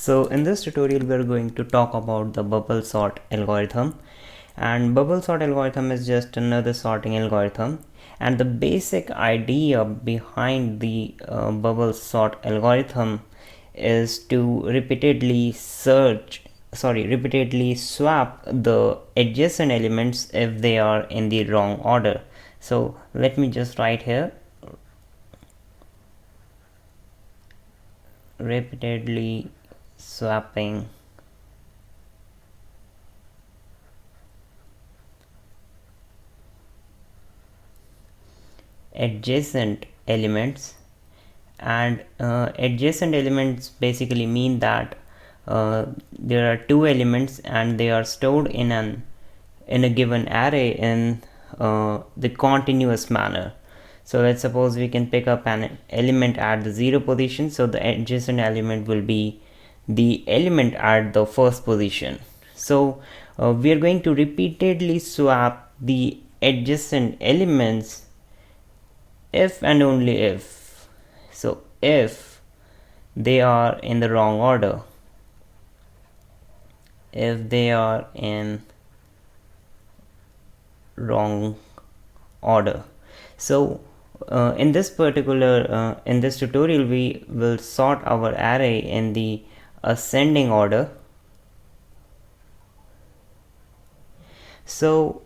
So in this tutorial we are going to talk about the bubble sort algorithm, and bubble sort algorithm is just another sorting algorithm, and the basic idea behind the bubble sort algorithm is to repeatedly swap the adjacent elements if they are in the wrong order. So let me just write here, repeatedly swapping adjacent elements. And adjacent elements basically mean that there are two elements and they are stored in a given array in the continuous manner. So let's suppose we can pick up an element at the 0 position, so the adjacent element will be the element at the first position. So we are going to repeatedly swap the adjacent elements if and only if. So if they are in the wrong order, if they are in wrong order. So in this tutorial we will sort our array in the ascending order. So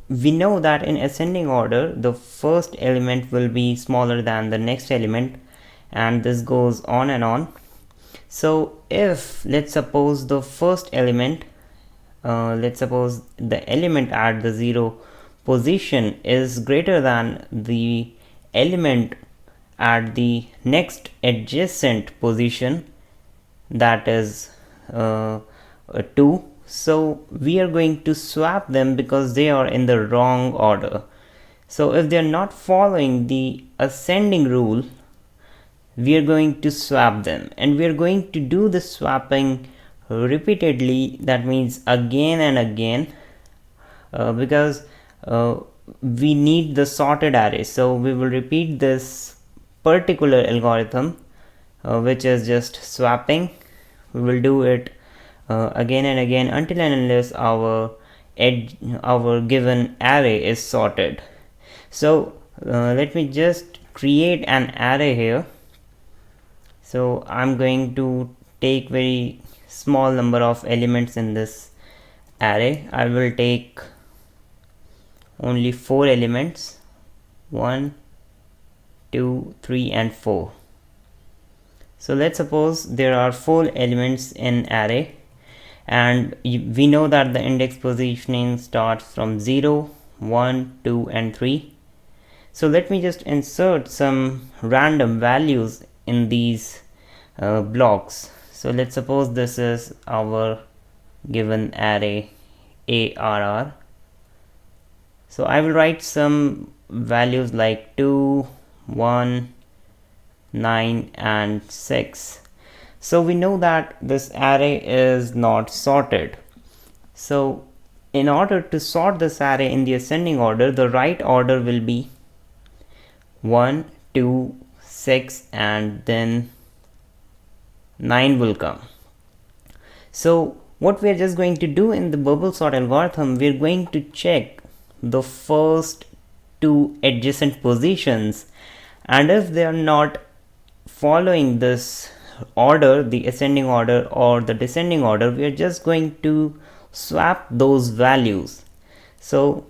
we know that in ascending order the first element will be smaller than the next element, and this goes on and on. So if let's suppose the first element, let's suppose the element at the 0 position is greater than the element at the next adjacent position, that is 2. So we are going to swap them because they are in the wrong order. So if they are not following the ascending rule, we are going to swap them, and we are going to do the swapping repeatedly. That means again and again, because we need the sorted array. So we will repeat this particular algorithm, which is just swapping. We will do it again and again until and unless our given array is sorted. So let me just create an array here. So I'm going to take very small number of elements in this array. I will take only 4 elements, 1, 2, 3 and 4. So let's suppose there are 4 elements in array, and we know that the index positioning starts from 0, 1, 2 and 3. So let me just insert some random values in these blocks. So let's suppose this is our given array ARR. So I will write some values like 2, 1, 9 and 6. So we know that this array is not sorted. So in order to sort this array in the ascending order, the right order will be 1, 2, 6 and then 9 will come. So what we are just going to do in the bubble sort algorithm, we are going to check the first 2 adjacent positions, and if they are not following this order, the ascending order or the descending order, we are just going to swap those values. So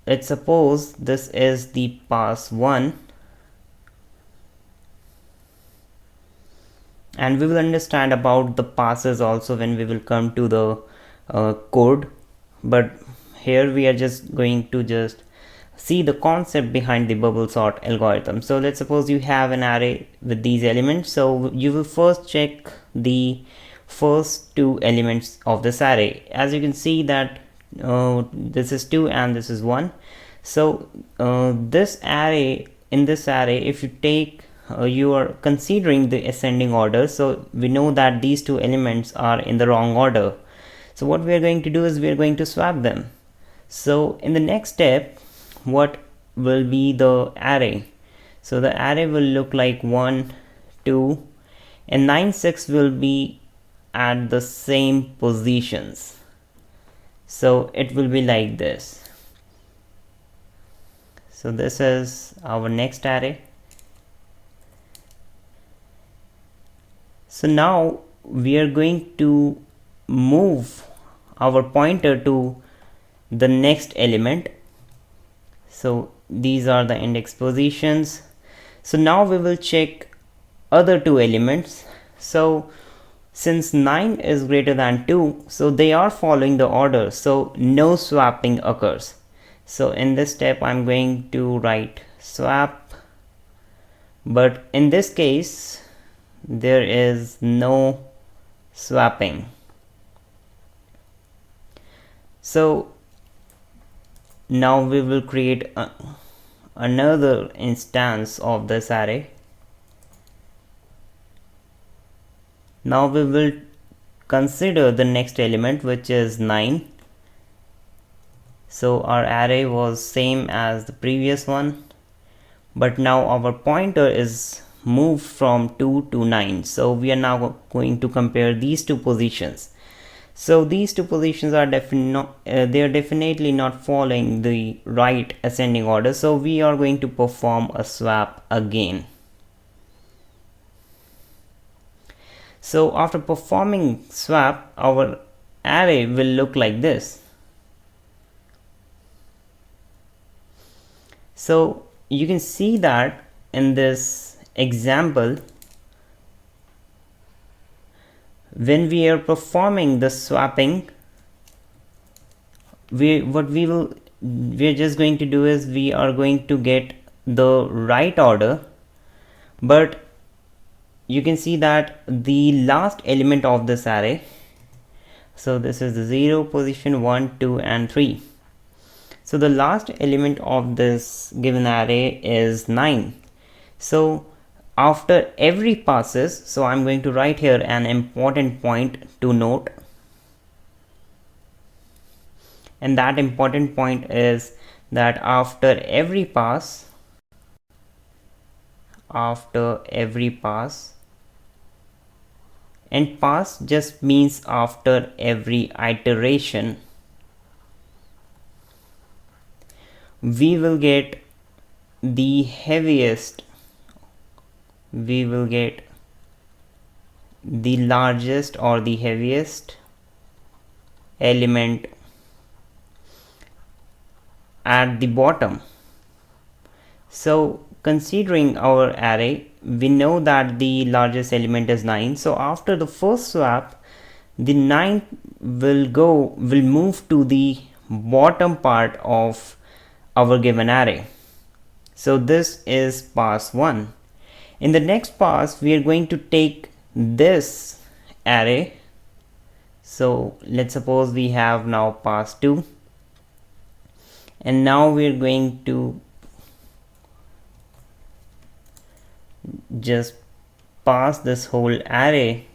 let's suppose this is the pass 1, and we will understand about the passes also when we will come to the code, but here we are just going to just see the concept behind the bubble sort algorithm. So let's suppose you have an array with these elements. So you will first check the first 2 elements of this array. As you can see that this is 2 and this is 1. So this array, in this array, if you take you are considering the ascending order, so we know that these 2 elements are in the wrong order. So what we are going to do is we are going to swap them. So in the next step, what will be the array? So the array will look like 1, 2 and 9 6 will be at the same positions. So it will be like this. So this is our next array. So now we are going to move our pointer to the next element. So these are the index positions. So now we will check other two elements. So since 9 is greater than 2, so they are following the order, so no swapping occurs. So in this step I'm going to write swap, but in this case there is no swapping. So now we will create another instance of this array. Now we will consider the next element, which is 9. So our array was same as the previous one, but now our pointer is moved from 2 to 9. So we are now going to compare these two positions. So these two positions are they are definitely not following the right ascending order. So we are going to perform a swap again. So after performing swap, our array will look like this. So you can see that in this example, when we are performing the swapping, we are just going to do is we are going to get the right order, but you can see that the last element of this array, so this is the 0 position, 1 2 and 3. So the last element of this given array is 9. So after every passes, so I'm going to write here an important point to note, and that important point is that after every pass, and pass just means after every iteration, we will get the heaviest, we will get the largest or the heaviest element at the bottom. So considering our array, we know that the largest element is 9. So after the first swap, the 9 will move to the bottom part of our given array. So this is pass 1. In the next pass, we are going to take this array. So let's suppose we have now pass 2, and now we are going to just pass this whole array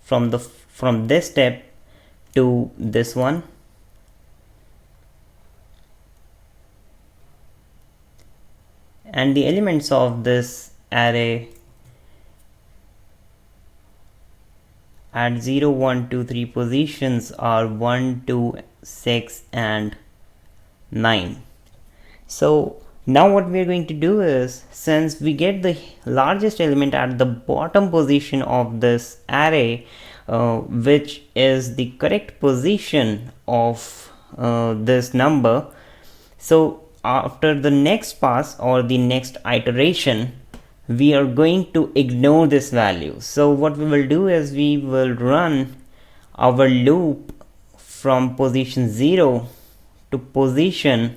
from this step to this one. And the elements of this array at 0 1 2 3 positions are 1 2 6 and 9. So now what we are going to do is, since we get the largest element at the bottom position of this array, which is the correct position of this number, so after the next pass or the next iteration, we are going to ignore this value. So what we will do is we will run our loop from position 0 to position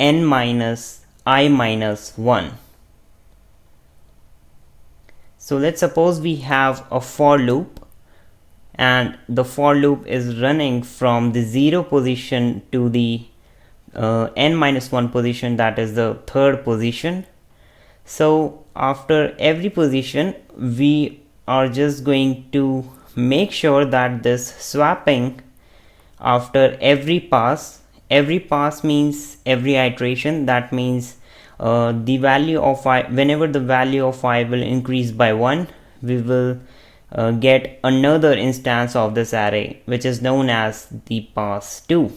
n minus I minus 1. So let's suppose we have a for loop, and the for loop is running from the 0 position to the n minus 1 position, that is the third position. So after every position, we are just going to make sure that this swapping after every pass means every iteration, that means the value of I, whenever the value of I will increase by 1, we will get another instance of this array, which is known as the pass 2.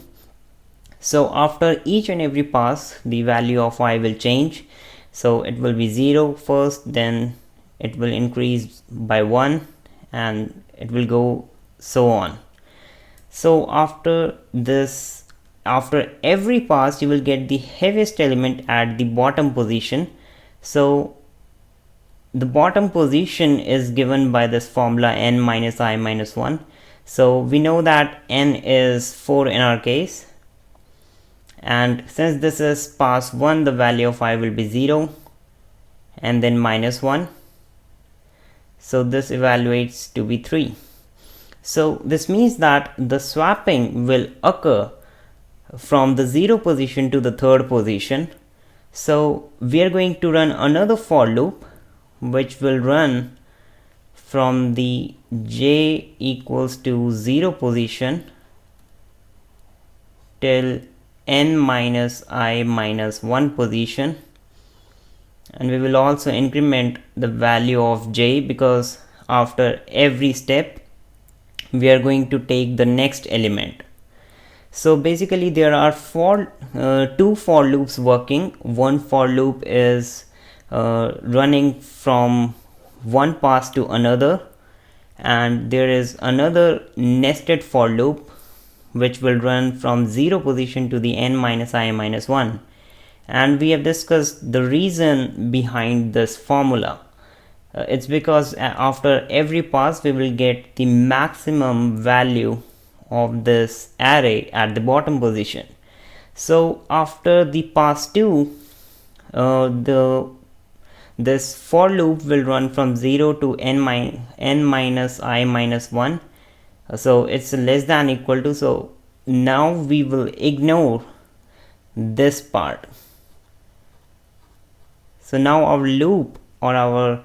So after each and every pass, the value of y will change. So it will be 0 first, then it will increase by 1, and it will go so on. So after this, after every pass, you will get the heaviest element at the bottom position. So the bottom position is given by this formula n minus I minus 1. So we know that n is 4 in our case, and since this is pass 1, the value of I will be 0 and then minus 1. So this evaluates to be 3. So this means that the swapping will occur from the 0 position to the third position. So we are going to run another for loop, which will run from the j equals to 0 position till n minus I minus 1 position, and we will also increment the value of j, because after every step we are going to take the next element. So basically there are two for loops working. One for loop is running from one pass to another, and there is another nested for loop which will run from 0 position to the n minus I minus 1. And we have discussed the reason behind this formula. It's because after every pass we will get the maximum value of this array at the bottom position. So after the pass 2, this for loop will run from 0 to n minus I minus 1. So it's less than equal to, so now we will ignore this part. So now our loop, or our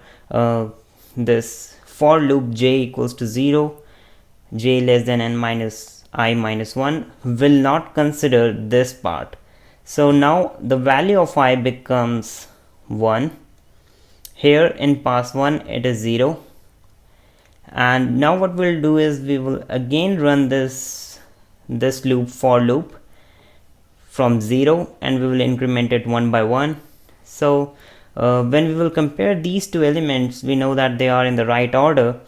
this for loop j equals to 0, j less than n minus I minus 1, will not consider this part. So now the value of I becomes 1. Here in pass 1 it is 0. And now what we'll do is we will again run this loop for loop from 0, and we will increment it one by one. So when we will compare these two elements, we know that they are in the right order.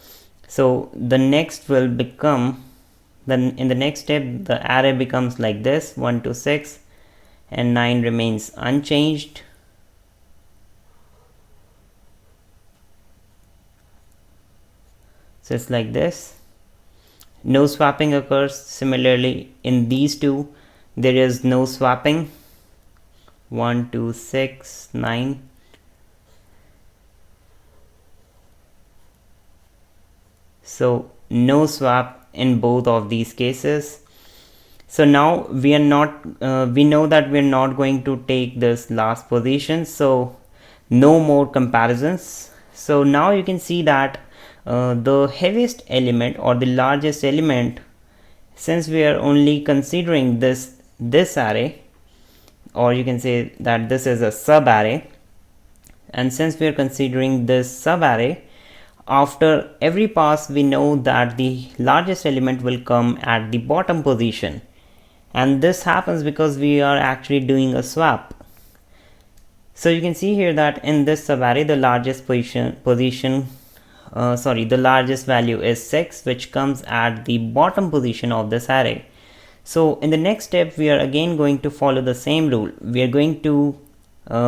So the next will become, then in the next step the array becomes like this: 1 to 6, and 9 remains unchanged. So it's like this. No swapping occurs. Similarly in these two there is no swapping. 1 2 6 9. So no swap in both of these cases. So now we are not we know that we are not going to take this last position, so no more comparisons. So now you can see that the heaviest element, or the largest element, since we are only considering this array, or you can say that this is a sub array, and since we are considering this sub array, after every pass we know that the largest element will come at the bottom position, and this happens because we are actually doing a swap. So you can see here that in this subarray the largest the largest value is 6, which comes at the bottom position of this array. So in the next step we are again going to follow the same rule. We are going to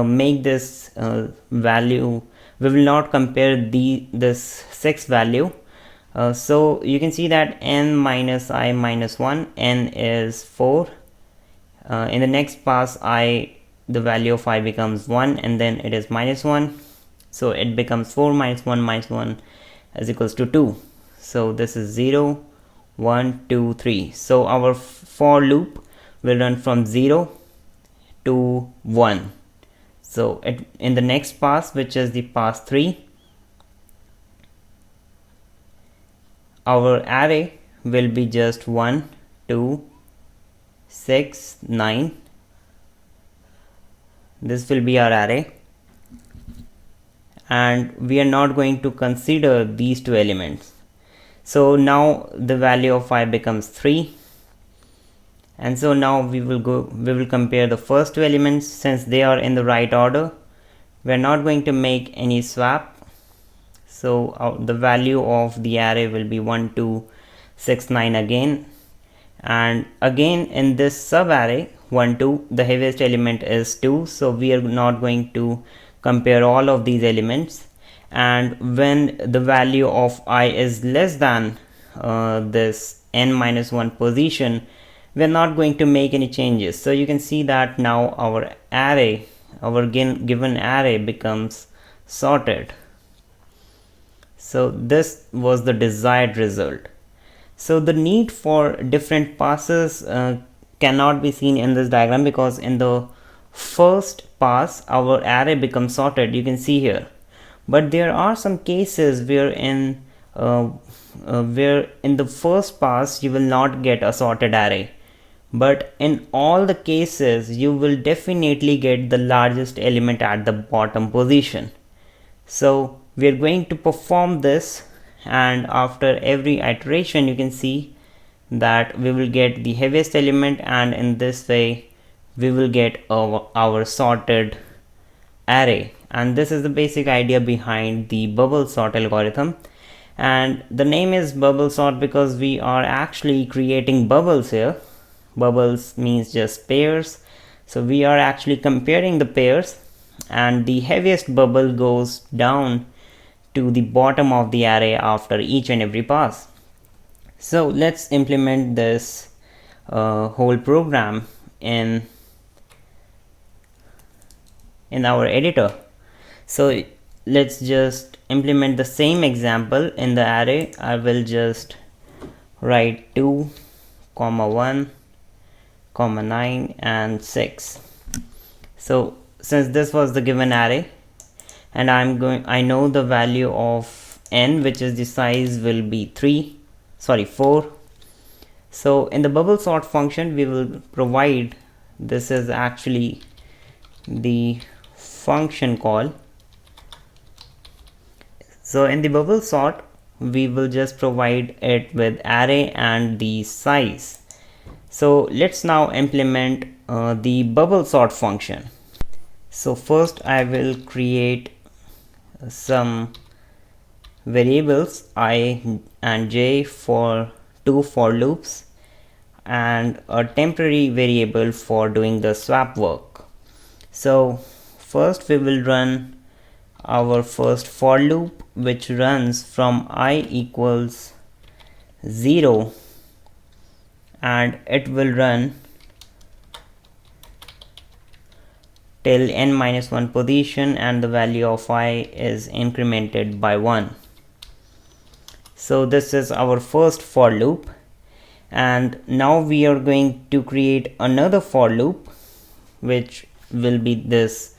make this value, we will not compare this 6 value. So you can see that n minus I minus 1, n is 4. In the next pass the value of I becomes 1, and then it is minus 1. So it becomes 4 minus 1 is equals to 2. So this is 0, 1, 2, 3. So our for loop will run from 0 to 1. So in the next pass, which is the pass 3, our array will be just 1 2 6 9. This will be our array, and we are not going to consider these two elements. So now the value of I becomes 3, and so now we will compare the first two elements. Since they are in the right order, we are not going to make any swap. So the value of the array will be 1 2 6 9 again, and again in this sub array 1 2 the heaviest element is 2, so we are not going to compare all of these elements. And when the value of I is less than this n-1 position, we are not going to make any changes. So you can see that now our array, our given array becomes sorted. So this was the desired result. So the need for different passes cannot be seen in this diagram, because in the first pass our array becomes sorted, you can see here. But there are some cases where in the first pass you will not get a sorted array, but in all the cases you will definitely get the largest element at the bottom position. So we are going to perform this, and after every iteration you can see that we will get the heaviest element, and in this way we will get our sorted array. And this is the basic idea behind the bubble sort algorithm, and the name is bubble sort because we are actually creating bubbles here. Bubbles means just pairs, so we are actually comparing the pairs, and the heaviest bubble goes down to the bottom of the array after each and every pass. So let's implement this whole program in our editor. So let's just implement the same example in the array. I will just write 2, 1, 9 and 6. So since this was the given array, and I know the value of n, which is the size, will be 4. So in the bubble sort function we will provide, this is actually the function call. So in the bubble sort we will just provide it with array and the size. So let's now implement the bubble sort function. So first I will create some variables I and j for 2 for loops, and a temporary variable for doing the swap work. So first we will run our first for loop, which runs from I equals 0, and it will run till n-1 position, and the value of I is incremented by 1. So this is our first for loop, and now we are going to create another for loop, which will be this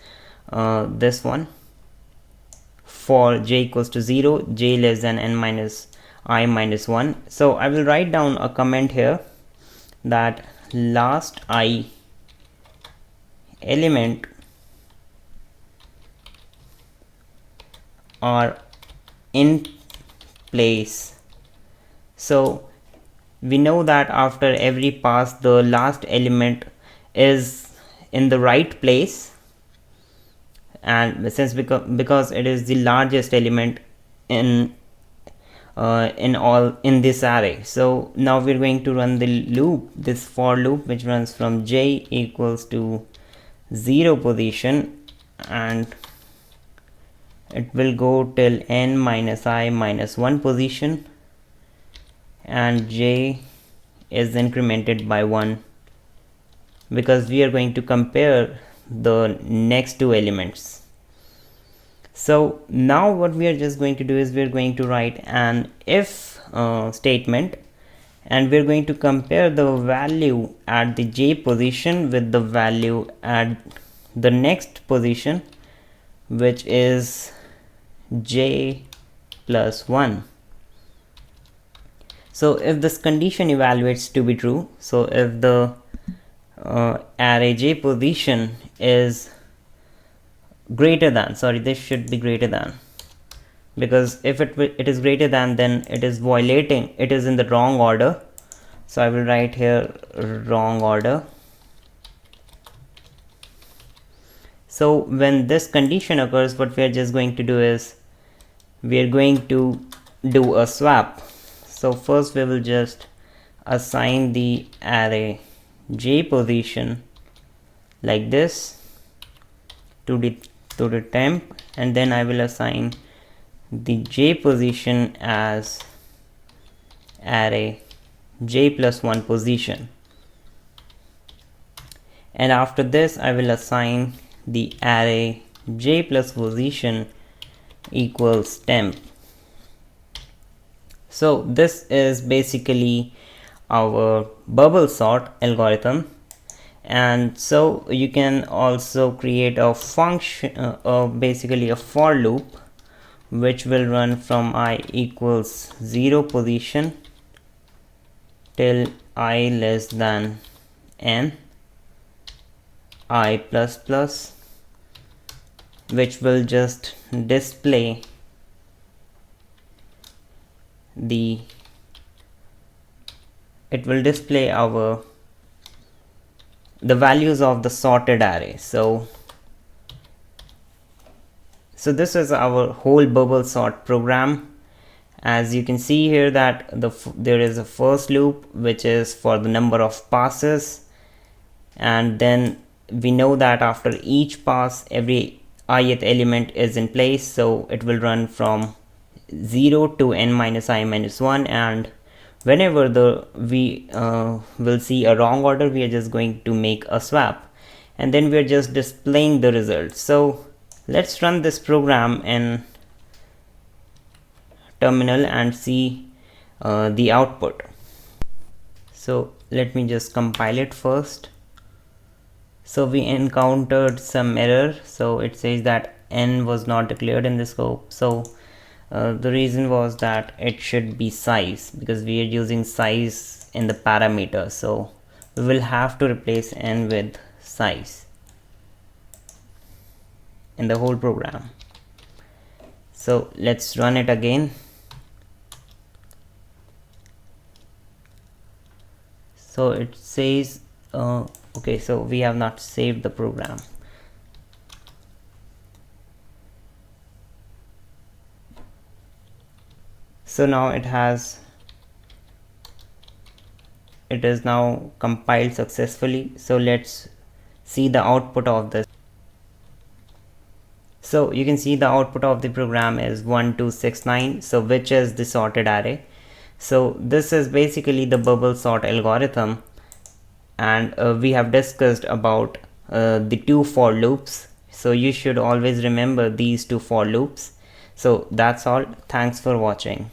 one, for j equals to 0, j less than n-i-1. So I will write down a comment here that last I element are in place. So we know that after every pass the last element is in the right place, and since because it is the largest element in this array. So now we're going to run the loop, this for loop, which runs from j equals to 0 position, and it will go till n-i-1 position, and j is incremented by 1 because we are going to compare the next two elements. So now what we are just going to do is we're going to write an if statement, and we're going to compare the value at the j position with the value at the next position, which is j plus 1. So if this condition evaluates to be true, so if the array j position is greater than, sorry, this should be greater than, because if it is greater than, then it is violating, it is in the wrong order. So I will write here wrong order. So when this condition occurs, what we are just going to do is we are going to do a swap. So first we will just assign the array j position like this to the temp, and then I will assign the j position as array j plus 1 position, and after this I will assign the array j plus position equals temp. So this is basically our bubble sort algorithm. And so you can also create a function, basically a for loop, which will run from I equals 0 position till I less than n I plus plus, which will just display the values of the sorted array. So this is our whole bubble sort program. As you can see here that there is a first loop which is for the number of passes, and then we know that after each pass every ith element is in place, so it will run from 0 to n minus I minus 1, and whenever we will see a wrong order, we are just going to make a swap, and then we are just displaying the result. So let's run this program in terminal and see the output. So let me just compile it first. So we encountered some error. So it says that n was not declared in the scope. So the reason was that it should be size, because we are using size in the parameter. So we will have to replace n with size in the whole program. So let's run it again. So it says okay, so we have not saved the program. So now it is now compiled successfully. So let's see the output of this. So you can see the output of the program is 1269, so which is the sorted array. So this is basically the bubble sort algorithm, and we have discussed about the two for loops. So you should always remember these two for loops. So that's all. Thanks for watching.